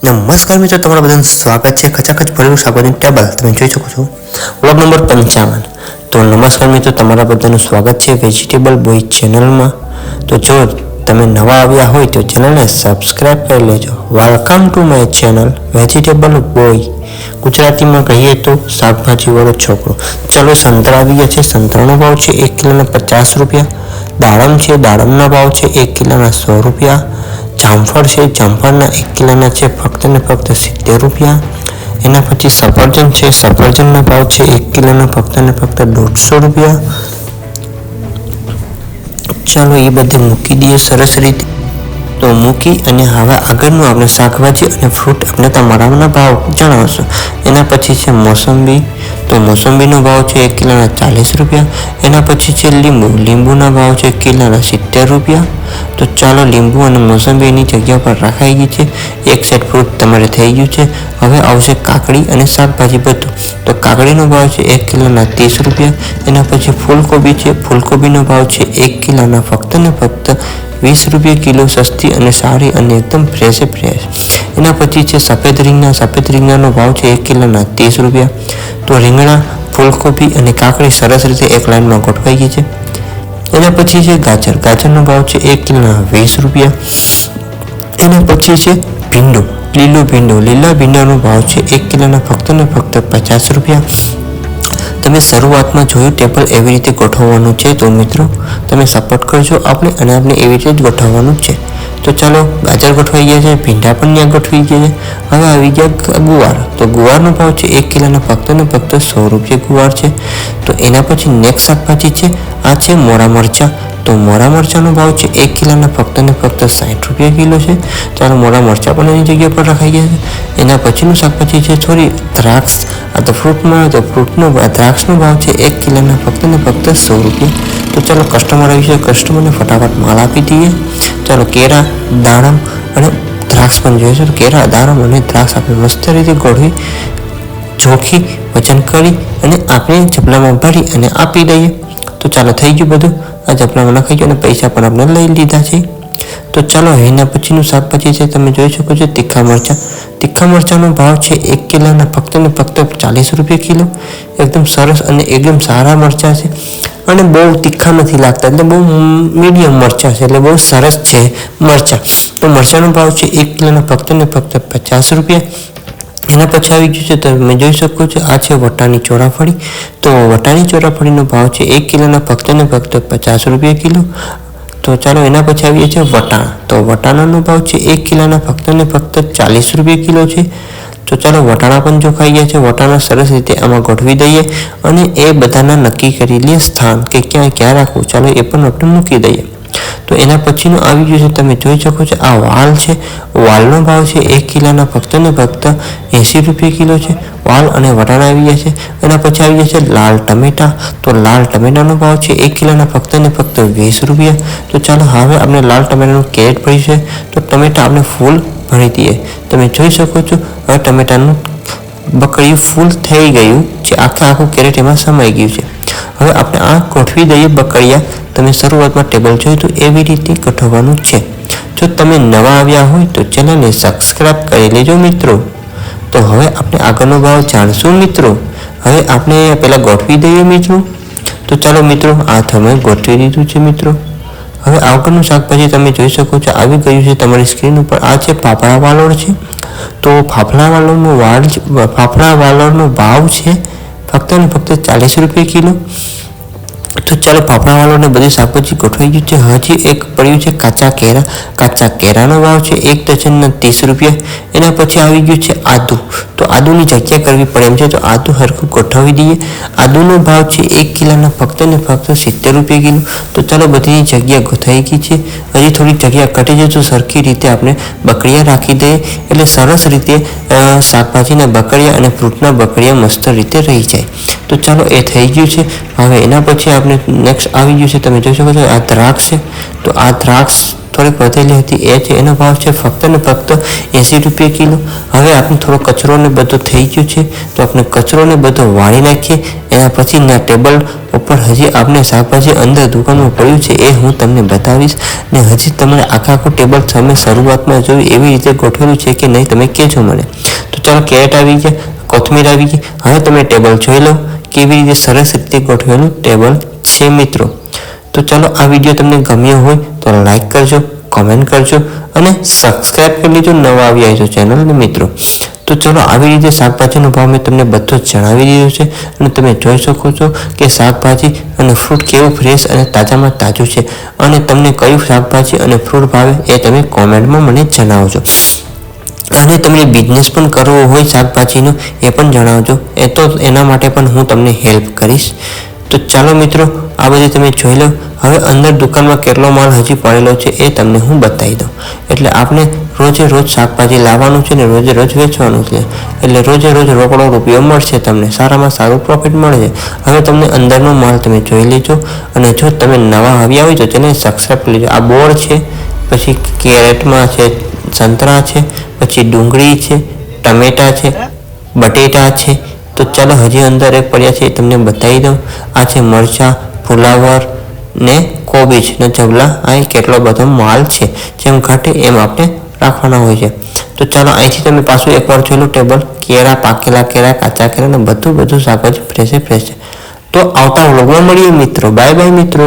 નમસ્કાર મિત્રો, તમારા બધાનું સ્વાગત છે ખચાખચ ભરેલું શાકભાજીનું ટેબલ તમે જોઈ શકો છો વ્લોગ નંબર 55। તો નમસ્કાર મિત્રો, તમારા બધાનું સ્વાગત છે વેજીટેબલ બોય ચેનલમાં। તો જો તમે નવા આવ્યા હોય તો ચેનલને સબસ્ક્રાઇબ કરી લેજો। Welcome to my channel vegetable boy, ગુજરાતીમાં કહીએ તો શાકભાજીવાળો છોકરો। ચલો, સંતરા આવી ગયા છે। સંતરાનો ભાવ છે 1 કિલોના 50 રૂપિયા। દાડમ છે, દાડમના ભાવ છે 1 કિલોના 100 રૂપિયા। જામફળ છે, જામફળના 1 કિલોના છે ફક્ત ને ફક્ત 70 રૂપિયા। એના પછી સફરજન છે, સફરજનના ભાવ છે 1 કિલોના ફક્ત ને ફક્ત 150 રૂપિયા। ચાલો એ બધે મૂકી દઈએ સરસ રીતે। તો મૂકી અને હવે આગળનું આપણે શાકભાજી અને ફ્રૂટ આપણે તમારાના ભાવ જણાવશું। એના પછી છે મોસંબી। તો મોસંબીનો ભાવ છે 1 કિલોના 40 રૂપિયા। એના પછી છે લીંબુ। લીંબુના ભાવ છે 1 કિલોના 70 રૂપિયા। તો ચાલો, લીંબુ અને મોસંબીની જગ્યા પર રખાઈ ગઈ છે। એક સેટ ફ્રૂટ તમારે થઈ ગયું છે। હવે આવશે કાકડી અને શાકભાજી બધું। તો કાકડીનો ભાવ છે 1 કિલોના 30 રૂપિયા। એના પછી ફૂલકોબી છે। ફૂલકોબીનો ભાવ છે 1 કિલોના ફક્ત ને ફક્ત 20 રૂપિયા કિલો, સસ્તી અને સારી અને એકદમ ફ્રેશ। એના પછી છે સફેદ રીંગણા। સફેદ રીંગણાનો ભાવ છે 1 કિલોના 30 રૂપિયા। તો રીંગણા, ફૂલકોબી અને કાકડી સરસ રીતે એક લાઇનમાં ગોઠવાઈ ગઈ છે। એના પછી છે ગાજર। ગાજરનો ભાવ છે 1 કિલોના 20 રૂપિયા। એના પછી છે ભીંડો, લીલો ભીંડો। લીલા ભીંડાનો ભાવ છે 1 કિલોના ફક્ત ને ફક્ત 50 રૂપિયા। તમે શરૂઆતમાં જોયું ટેબલ એવી રીતે ગોઠવવાનું છે। તો મિત્રો, તમે સપોર્ટ કરજો આપણે એવી રીતે જ ગોઠવવાનું છે। તો ચાલો, ગાજર ગોઠવાઈ ગયા છે, ભીંડા પણ ત્યાં ગોઠવાઈ ગયા છે। હવે આવી ગયા ગુવાર। તો ગુવારનો ભાવ છે 1 કિલોના ફક્ત ને ફક્ત 100 રૂપિયા ગુવાર છે। તો એના પછી નેક્સ્ટ શાકભાજી છે, આ છે મોરા મરચાં। તો મોરા મરચાંનો ભાવ છે 1 કિલોના ફક્ત ને ફક્ત 60 રૂપિયા કિલો છે। ચાલો, મોરા મરચાં પણ એની જગ્યા પર રખાઈ ગયા છે। એના પછીનું શાકભાજી છે દ્રાક્ષ। આ તો ફ્રૂટમાં દ્રાક્ષનો ભાવ છે 1 કિલોના ફક્ત ને ફક્ત 100 રૂપિયા। તો ચાલો, કસ્ટમર આવી છે, કસ્ટમરને ફટાફટ માલ આપી દઈએ। ચાલો, કેરા, દાડમ અને દ્રાક્ષ પણ જોઈએ છે। તો કેરા, દાડમ અને દ્રાક્ષ આપણે મસ્ત રીતે ગોળવી, ચોખી, વજન કરી અને આપણે ચપલામાં ભરી અને આપી દઈએ। તો ચાલો, થઈ ગયું બધું। આ ચપલામાં નખાઈ ગયું અને પૈસા પણ આપણે લઈ લીધા છે। તો ચાલો, એના પછીનું શાકભાજી છે, તમે જોઈ શકો છો તીખા મરચાં। તીખા મરચાંનો ભાવ છે 1 કિલોના ફક્ત ને ફક્ત 40 રૂપિયા કિલો। એકદમ સરસ અને એકદમ સારા મરચાં છે અને બહુ તીખા નથી લાગતા, એટલે બહુ મીડિયમ મરચાં છે, એટલે બહુ સરસ છે મરચાં। તો મરચાંનો ભાવ છે 1 કિલોના ફક્ત ને ફક્ત 50 રૂપિયા। એના પછી આવી ગયું છે, તમે જોઈ શકો છો, આ છે વટાણી ચોરાફળી। તો વટાણી ચોરાફળીનો ભાવ છે 1 કિલોના ફક્ત ને ફક્ત 50 રૂપિયા કિલો। તો ચાલો, એના પછી આવીએ છીએ વટાણા। તો વટાણાનો ભાવ છે 1 કિલોના ફક્ત ને ફક્ત 40 રૂપિયા કિલો છે। તો ચાલો, વટાણા પણ જો ખાઈ ગયા છે, વટાણા સરસ રીતે આમાં ગોઠવી દઈએ અને એ બધાના નક્કી કરી લઈએ સ્થાન કે ક્યાં રાખવું। ચાલો, એ પણ આપણે મૂકી દઈએ। તો એના પછીનું આવી ગયું છે, તમે જોઈ શકો છો, આ વાલ છે। વાલનો ભાવ છે 1 કિલોના ફક્ત ને ફક્ત 80 રૂપિયા કિલો છે। વાલ અને વટાણા આવી ગયા છે। એના પછી આવી ગયા છે લાલ ટમેટા। તો લાલ ટમેટાનો ભાવ છે 1 કિલોના ફક્ત ને ફક્ત 20 રૂપિયા। તો ચાલો, હવે આપણે લાલ ટમેટાનું કેરેટ ભર્યું છે, તો ટમેટા આપણે ફૂલ ભરી દઈએ। તમે જોઈ શકો છો, હવે ટમેટાનું બકડિયું ફૂલ થઈ ગયું છે, આખું કેરેટ એમાં સમાઈ ગયું છે। હવે આપણે આ ગોઠવી દઈએ બકડિયા। તમે શરૂઆતમાં ટેબલ જોયું તો એવી રીતે ગોઠવવાનું છે। જો તમે નવા આવ્યા હોય તો ચેનલને સબસ્ક્રાઇબ કરી લેજો મિત્રો। તો હવે આપણે આગળનો ભાવ જાણશું મિત્રો। હવે આપણે પહેલાં ગોઠવી દઈએ મિત્રો। તો ચાલો મિત્રો, આ તમે ગોઠવી દીધું છે મિત્રો। હવે આગળનું શાકભાજી તમે જોઈ શકો છો, આવી ગયું છે તમારી સ્ક્રીન ઉપર। આ છે ફાફડા વાલોળ છે। તો ફાફડા વાલોળનો ભાવ છે ફક્ત ને ફક્ત 40 રૂપિયા કિલો। તો ચાલો, ફાફડા વાલોળને બધી શાકભાજી ગોઠવાઈ ગયું છે। હજી એક પડ્યું છે કાચા કેરા। કાચા કેરાનો ભાવ છે 1 ડઝનના 30 રૂપિયા। એના પછી આવી ગયું છે આદુ। તો આદુની જગ્યા કરવી પડે એમ છે, તો આદુ હરખું ગોઠવી દઈએ। આદુનો ભાવ છે 1 કિલોના ફક્ત ને ફક્ત 70 રૂપિયા કિલો। તો ચાલો, બધી જગ્યા ગોઠવાઈ ગઈ છે। હજી થોડી જગ્યા ઘટી જાય તો સરખી રીતે આપણે બકડિયા રાખી દઈએ, એટલે સરસ રીતે શાકભાજીના બકડિયા અને ફ્રૂટના બકડિયા મસ્ત રીતે રહી જાય। તો ચાલો, એ થઈ ગયું છે। હવે એના પછી આપણે નેક્સ્ટ આવી ગયું છે, તમે જોઈ શકો છો, આ દ્રાક્ષ છે। તો આ દ્રાક્ષ થોડીક વધેલી હતી એ છે, એનો ભાવ છે ફક્ત ને ફક્ત 80 રૂપિયા કિલો. હવે આપણે થોડો કચરો ને બધો થઈ ગયો છે, તો આપણે કચરો ને બધો વાળી નાખીએ. એના પછી ના ટેબલ ઉપર હજી આપણે શાકભાજી અંદર દુકાનમાં પડ્યું છે એ હું તમને બતાવીશ. ને હજી તમારે આખું ટેબલ તમે શરૂઆતમાં જોયું એવી રીતે ગોઠવેલું છે કે નહીં તમે કહેજો મને. તો ચાલો, કેરેટ આવી ગયા, કોથમીર આવી ગઈ. હવે તમે ટેબલ જોઈ લો કેવી રીતે સરસ રીતે ગોઠવેલું ટેબલ છે મિત્રો. તો ચાલો, આ વિડીયો તમને ગમ્યો હોય તો લાઈક કરજો, કોમેન્ટ કરજો અને સબસ્ક્રાઈબ કરી લેજો નવા આવ્યા છો ચેનલને મિત્રો. તો ચલો, આવી રીતે શાકભાજીનો ભાવ મેં તમને બધો જ જણાવી દીધો છે અને તમે જોઈ શકો છો કે શાકભાજી અને ફ્રૂટ કેવું ફ્રેશ અને તાજામાં તાજું છે. અને તમને કયું શાકભાજી અને ફ્રૂટ ભાવે એ તમે કોમેન્ટમાં મને જણાવજો. અને તમને બિઝનેસ પણ કરવો હોય શાકભાજીનો એ પણ જણાવજો, એ તો એના માટે પણ હું તમને હેલ્પ કરીશ. તો ચાલો મિત્રો, આ બધી તમે જોઈ લો. હવે અંદર દુકાનમાં કેટલો માલ હજી પડેલો છે એ તમને હું બતાવી દઉં. એટલે આપણે રોજે રોજ શાકભાજી લાવવાનું છે ને રોજે રોજ વેચવાનું છે. એટલે રોજે રોજ રોકડો રૂપિયો મળશે, તમને સારામાં સારું પ્રોફિટ મળે છે. હવે તમને અંદરનો માલ તમે જોઈ લેજો. અને જો તમે નવા આવ્યા હોય તો તેને સબસ્ક્રાઈબ કરી લેજો. આ બોર છે, પછી કેરેટમાં છે સંતરા છે, પછી ડુંગળી છે, ટમેટા છે, બટેટા છે. તો ચાલો, હજી અંદર એક પડ્યા છે એ તમને બતાવી દઉં. આ છે મરચાં, ફુલાવર ને કોબીજ ને જબલા. આ કેટલો બધો માલ છે, જેમ ઘટે એમ આપણે રાખવાના હોય છે. તો ચાલો, અહીંથી તમે પાછું એકવાર જોઈ લો ટેબલ. કેળા, પાકેલા કેળા, કાચા કેળા ને બધું શાકભાજી ફ્રેશ છે. તો આવતા વ્લોગમાં મળીએ મિત્રો. બાય બાય મિત્રો.